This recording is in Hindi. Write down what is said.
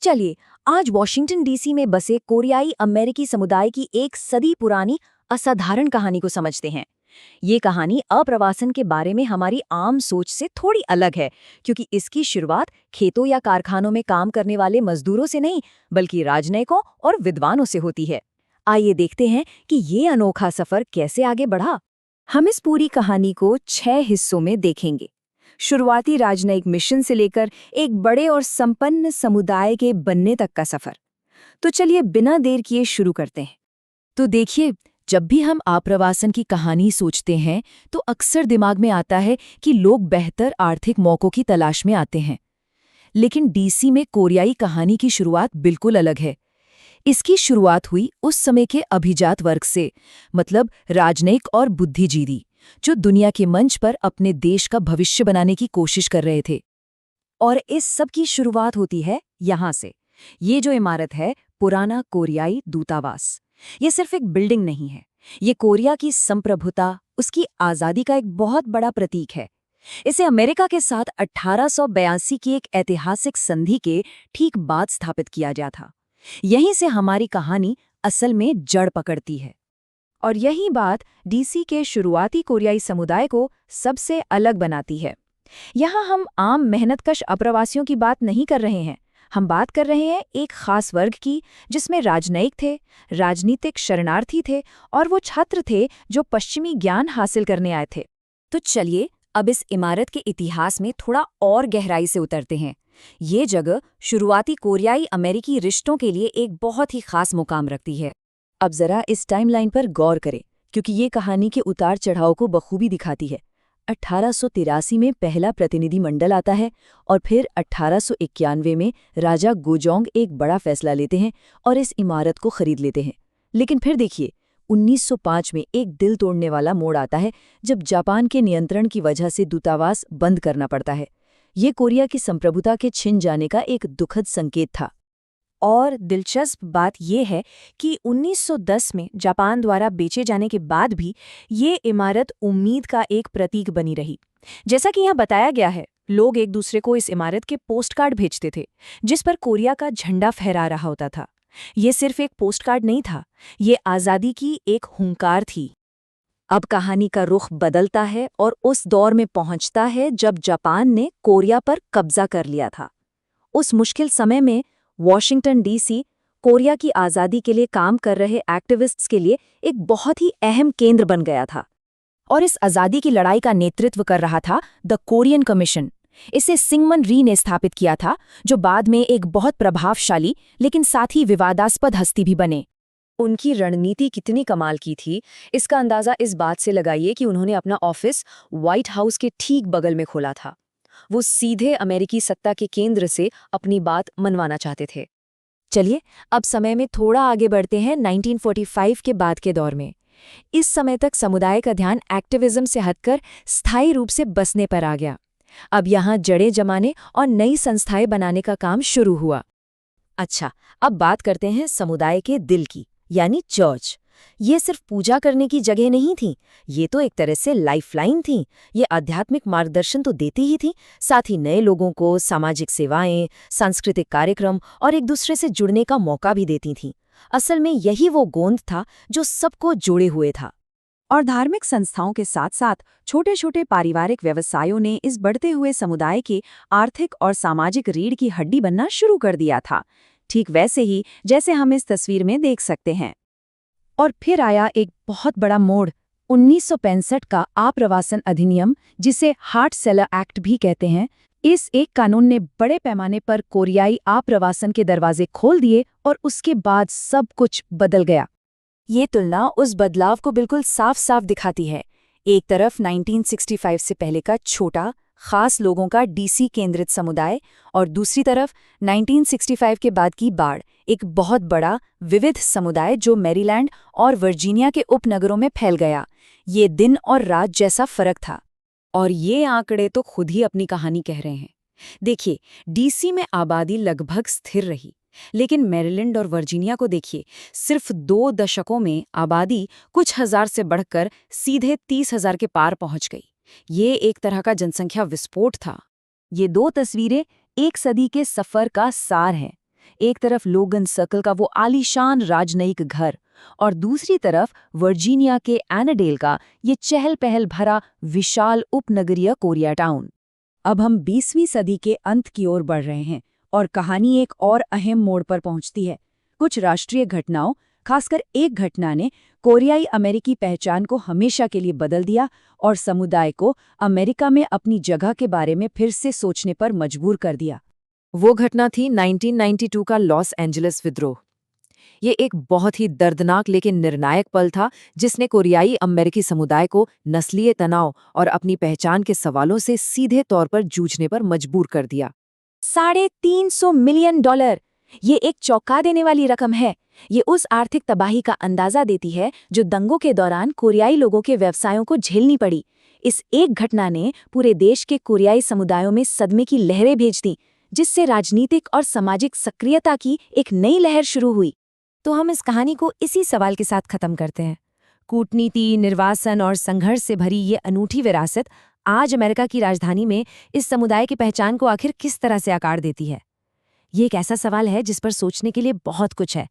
चलिए, आज वॉशिंगटन डीसी में बसे कोरियाई अमेरिकी समुदाय की एक सदी पुरानी असाधारण कहानी को समझते हैं। ये कहानी अप्रवासन के बारे में हमारी आम सोच से थोड़ी अलग है, क्योंकि इसकी शुरुआत खेतों या कारखानों में काम करने वाले मजदूरों से नहीं, बल्कि राजनयिकों और विद्वानों से होती है। आइए देखते हैं कि ये अनोखा सफर कैसे आगे बढ़ा। हम इस पूरी कहानी को 6 हिस्सों में देखेंगे। शुरुआती राजनयिक मिशन से लेकर एक बड़े और संपन्न समुदाय के बनने तक का सफर। तो चलिए बिना देर किए शुरू करते हैं। तो देखिए, जब भी हम आप्रवासन की कहानी सोचते हैं तो अक्सर दिमाग में आता है कि लोग बेहतर आर्थिक मौकों की तलाश में आते हैं। लेकिन डीसी में कोरियाई कहानी की शुरुआत बिल्कुल अलग है। इसकी शुरुआत हुई उस समय के अभिजात वर्ग से, मतलब राजनयिक और बुद्धिजीवी, जो दुनिया के मंच पर अपने देश का भविष्य बनाने की कोशिश कर रहे थे। और इस सब की शुरुआत होती है यहाँ से। ये जो इमारत है, पुराना कोरियाई दूतावास, ये सिर्फ एक बिल्डिंग नहीं है। ये कोरिया की संप्रभुता, उसकी आज़ादी का एक बहुत बड़ा प्रतीक है। इसे अमेरिका के साथ 1882 की एक ऐतिहासिक संधि के ठीक बाद स्थापित किया गया था। यहीं से हमारी कहानी असल में जड़ पकड़ती है। और यही बात डीसी के शुरुआती कोरियाई समुदाय को सबसे अलग बनाती है। यहाँ हम आम मेहनतकश अप्रवासियों की बात नहीं कर रहे हैं। हम बात कर रहे हैं एक खास वर्ग की, जिसमें राजनयिक थे, राजनीतिक शरणार्थी थे और वो छात्र थे जो पश्चिमी ज्ञान हासिल करने आए थे। तो चलिए अब इस इमारत के इतिहास में थोड़ा और गहराई से उतरते हैं। ये जगह शुरुआती कोरियाई अमेरिकी रिश्तों के लिए एक बहुत ही खास मुकाम रखती है। अब जरा इस टाइमलाइन पर गौर करें, क्योंकि ये कहानी के उतार चढ़ाव को बखूबी दिखाती है। 1883 में पहला प्रतिनिधि मंडल आता है और फिर 1891 में राजा गोजोंग एक बड़ा फैसला लेते हैं और इस इमारत को खरीद लेते हैं। लेकिन फिर देखिए, 1905 में एक दिल तोड़ने वाला मोड़ आता है, जब जापान के नियंत्रण की वजह से दूतावास बंद करना पड़ता है। ये कोरिया की संप्रभुता के छिन जाने का एक दुखद संकेत था। और दिलचस्प बात यह है कि 1910 में जापान द्वारा बेचे जाने के बाद भी ये इमारत उम्मीद का एक प्रतीक बनी रही। जैसा कि यहाँ बताया गया है, लोग एक दूसरे को इस इमारत के पोस्टकार्ड भेजते थे, जिस पर कोरिया का झंडा फहरा रहा होता था। ये सिर्फ एक पोस्टकार्ड नहीं था, ये आज़ादी की एक हुंकार थी। अब कहानी का रुख बदलता है और उस दौर में पहुंचता है जब जापान ने कोरिया पर कब्जा कर लिया था। उस मुश्किल समय में वॉशिंगटन डीसी कोरिया की आज़ादी के लिए काम कर रहे एक्टिविस्ट्स के लिए एक बहुत ही अहम केंद्र बन गया था। और इस आज़ादी की लड़ाई का नेतृत्व कर रहा था द कोरियन कमीशन। इसे सिंगमन री ने स्थापित किया था, जो बाद में एक बहुत प्रभावशाली लेकिन साथ ही विवादास्पद हस्ती भी बने। उनकी रणनीति कितनी कमाल की थी, इसका अंदाज़ा इस बात से लगाइए कि उन्होंने अपना ऑफिस व्हाइट हाउस के ठीक बगल में खोला था। वो सीधे अमेरिकी सत्ता के केंद्र से अपनी बात मनवाना चाहते थे। चलिए अब समय में थोड़ा आगे बढ़ते हैं 1945 के बाद के दौर में। इस समय तक समुदाय का ध्यान एक्टिविज्म से हटकर स्थायी रूप से बसने पर आ गया। अब यहाँ जड़ें जमाने और नई संस्थाएं बनाने का काम शुरू हुआ। अच्छा, अब बात करते हैं समुदाय के दिल की, यानी चर्च। ये सिर्फ पूजा करने की जगह नहीं थी, ये तो एक तरह से लाइफलाइन थी। ये आध्यात्मिक मार्गदर्शन तो देती ही थी, साथ ही नए लोगों को सामाजिक सेवाएं, सांस्कृतिक कार्यक्रम और एक दूसरे से जुड़ने का मौका भी देती थीं। असल में यही वो गोंद था जो सबको जोड़े हुए था। और धार्मिक संस्थाओं के साथ साथ छोटे छोटे पारिवारिक व्यवसायों ने इस बढ़ते हुए समुदाय के आर्थिक और सामाजिक रीढ़ की हड्डी बनना शुरू कर दिया था, ठीक वैसे ही जैसे हम इस तस्वीर में देख सकते हैं। और फिर आया एक बहुत बड़ा मोड़, 1965 का आप्रवासन अधिनियम, जिसे हार्ट सेलर एक्ट भी कहते हैं। इस एक कानून ने बड़े पैमाने पर कोरियाई आप्रवासन के दरवाजे खोल दिए और उसके बाद सब कुछ बदल गया। ये तुलना उस बदलाव को बिल्कुल साफ साफ दिखाती है। एक तरफ 1965 से पहले का छोटा खास लोगों का डीसी केंद्रित समुदाय और दूसरी तरफ 1965 के बाद की बाढ़, एक बहुत बड़ा विविध समुदाय जो मैरीलैंड और वर्जीनिया के उपनगरों में फैल गया। ये दिन और रात जैसा फर्क था। और ये आंकड़े तो खुद ही अपनी कहानी कह रहे हैं। देखिए, डीसी में आबादी लगभग स्थिर रही, लेकिन मैरीलैंड और वर्जीनिया को देखिए, सिर्फ 2 दशकों में आबादी कुछ हजार से बढ़कर सीधे 30,000 के पार पहुंच गई। ये एक तरह का जनसंख्या विस्फोट था। ये 2 तस्वीरें एक सदी के सफर का सार हैं। एक तरफ लोगन सर्कल का वो आलीशान राजनयिक घर और दूसरी तरफ वर्जीनिया के एनाडेल का ये चहल-पहल भरा विशाल उपनगरीय कोरिया टाउन। अब हम 20वीं सदी के अंत की ओर बढ़ रहे हैं और कहानी एक और अहम मोड़ पर पहुंचती है। कुछ राष्ट्रीय घटनाओं, खासकर एक घटना ने कोरियाई अमेरिकी पहचान को हमेशा के लिए बदल दिया और समुदाय को अमेरिका में अपनी जगह के बारे में फिर से सोचने पर मजबूर कर दिया। वो घटना थी 1992 का लॉस एंजलिस विद्रोह। ये एक बहुत ही दर्दनाक लेकिन निर्णायक पल था जिसने कोरियाई अमेरिकी समुदाय को नस्लीय तनाव और अपनी पहचान के सवालों से सीधे तौर पर जूझने पर मजबूर कर दिया। $350 मिलियन, ये एक चौंका देने वाली रकम है। ये उस आर्थिक तबाही का अंदाजा देती है जो दंगों के दौरान कोरियाई लोगों के व्यवसायों को झेलनी पड़ी। इस एक घटना ने पूरे देश के कोरियाई समुदायों में सदमे की लहरें भेज दी, जिससे राजनीतिक और सामाजिक सक्रियता की एक नई लहर शुरू हुई। तो हम इस कहानी को इसी सवाल के साथ खत्म करते हैं। कूटनीति, निर्वासन और संघर्ष से भरी ये अनूठी विरासत आज अमेरिका की राजधानी में इस समुदाय की पहचान को आखिर किस तरह से आकार देती है? ये एक ऐसा सवाल है जिस पर सोचने के लिए बहुत कुछ है।